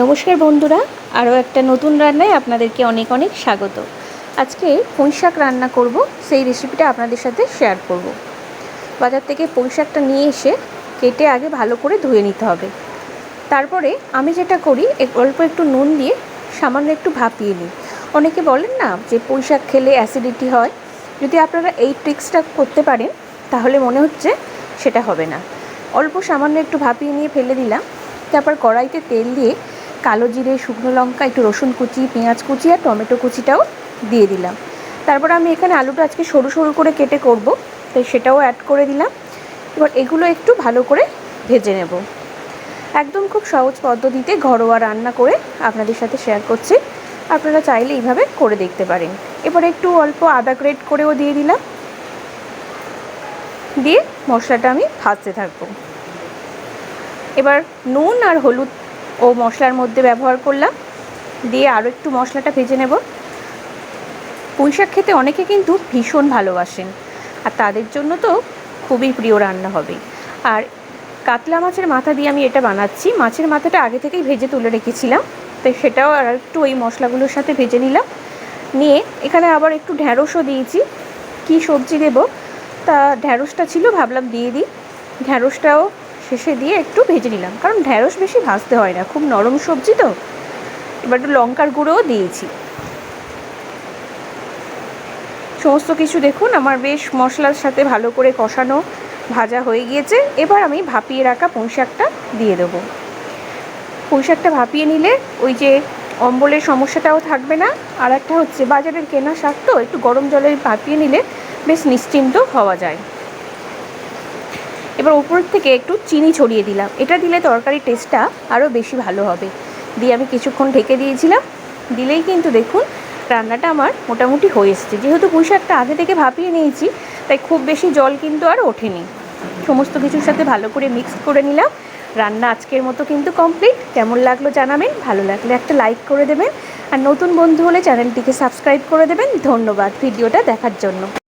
নমস্কার বন্ধুরা, আরও একটা নতুন রান্নায় আপনাদেরকে অনেক অনেক স্বাগত। আজকে পুঁই শাক রান্না করব, সেই রেসিপিটা আপনাদের সাথে শেয়ার করব। বাজার থেকে পুঁই শাকটা নিয়ে এসে কেটে আগে ভালো করে ধুয়ে নিতে হবে। তারপরে আমি যেটা করি, অল্প একটু নুন দিয়ে সামান্য একটু ভাপিয়ে নিই। অনেকে বলেন না যে পুঁই শাক খেলে অ্যাসিডিটি হয়। যদি আপনারা এই ট্রিক্সটা করতে পারেন তাহলে মনে হচ্ছে সেটা হবে না। অল্প সামান্য একটু ভাপিয়ে নিয়ে ফেলে দিলাম। তারপর কড়াইতে তেল দিয়ে কালো জিরে, শুকনো লঙ্কা, একটু রসুন কুচি, পেঁয়াজ কুচি আর টমেটো কুচিটাও দিয়ে দিলাম। তারপর আমি এখানে আলুটা আজকে সরু সরু করে কেটে করব, তাই সেটাও অ্যাড করে দিলাম। এবার এগুলো একটু ভালো করে ভেজে নেব। একদম খুব সহজ পদ্ধতিতে ঘরোয়া রান্না করে আপনাদের সাথে শেয়ার করছি। আপনারা চাইলে এইভাবে করে দেখতে পারেন। এবার একটু অল্প আদা গ্রেট করেও দিয়ে দিলাম, দিয়ে মশলাটা আমি ভাজতে থাকবো। এবার নুন আর হলুদ ও মশলার মধ্যে ব্যবহার করলাম, দিয়ে আরও একটু মশলাটা ভেজে নেব। পুঁই শাক খেতে অনেকে কিন্তু ভীষণ ভালোবাসেন, আর তাদের জন্য তো খুবই প্রিয় রান্না হবে। আর কাতলা মাছের মাথা দিয়ে আমি এটা বানাচ্ছি। মাছের মাথাটা আগে থেকেই ভেজে তুলে রেখেছিলাম, তাই সেটাও আর একটু ওই মশলাগুলোর সাথে ভেজে নিলাম। নিয়ে এখানে আবার একটু ঢ্যাঁড়সও দিয়েছি। কি সবজি দেব, তা ঢ্যাঁড়সটা ছিল, ভাবলাম দিয়ে দিই। ঢ্যাঁড়সটাও শেষে দিয়ে একটু ভেজে নিলাম, কারণ ঢ্যাঁড়স বেশি ভাজতে হয় না, খুব নরম সবজি তো। এবার একটু লঙ্কার গুঁড়োও দিয়েছি। সমস্ত কিছু দেখুন আমার বেশ মশলার সাথে ভালো করে কষানো ভাজা হয়ে গিয়েছে। এবার আমি ভাপিয়ে রাখা পুঁই শাকটা দিয়ে দেবো। পুঁই শাকটা ভাপিয়ে নিলে ওই যে অম্বলের সমস্যাটাও থাকবে না। আর একটা হচ্ছে, বাজারের কেনা শাক তো একটু গরম জলে ভাপিয়ে নিলে বেশ নিশ্চিন্ত হওয়া যায়। এবার উপর থেকে একটু চিনি ছড়িয়ে দিলাম, এটা দিলে তরকারির টেস্টটা আরও বেশি ভালো হবে। দিয়ে আমি কিছুক্ষণ ঢেকে দিয়েছিলাম। দিলেই কিন্তু দেখুন রান্নাটা আমার মোটামুটি হয়ে এসেছে। যেহেতু পুঁই শাকটা আগে থেকে ভাপিয়ে নিয়েছি, তাই খুব বেশি জল কিন্তু আর ওঠেনি। সমস্ত কিছুর সাথে ভালো করে মিক্স করে নিলাম। রান্না আজকের মতো কিন্তু কমপ্লিট। কেমন লাগলো জানাবেন, ভালো লাগলে একটা লাইক করে দেবেন, আর নতুন বন্ধু হলে চ্যানেলটিকে সাবস্ক্রাইব করে দেবেন। ধন্যবাদ ভিডিওটা দেখার জন্য।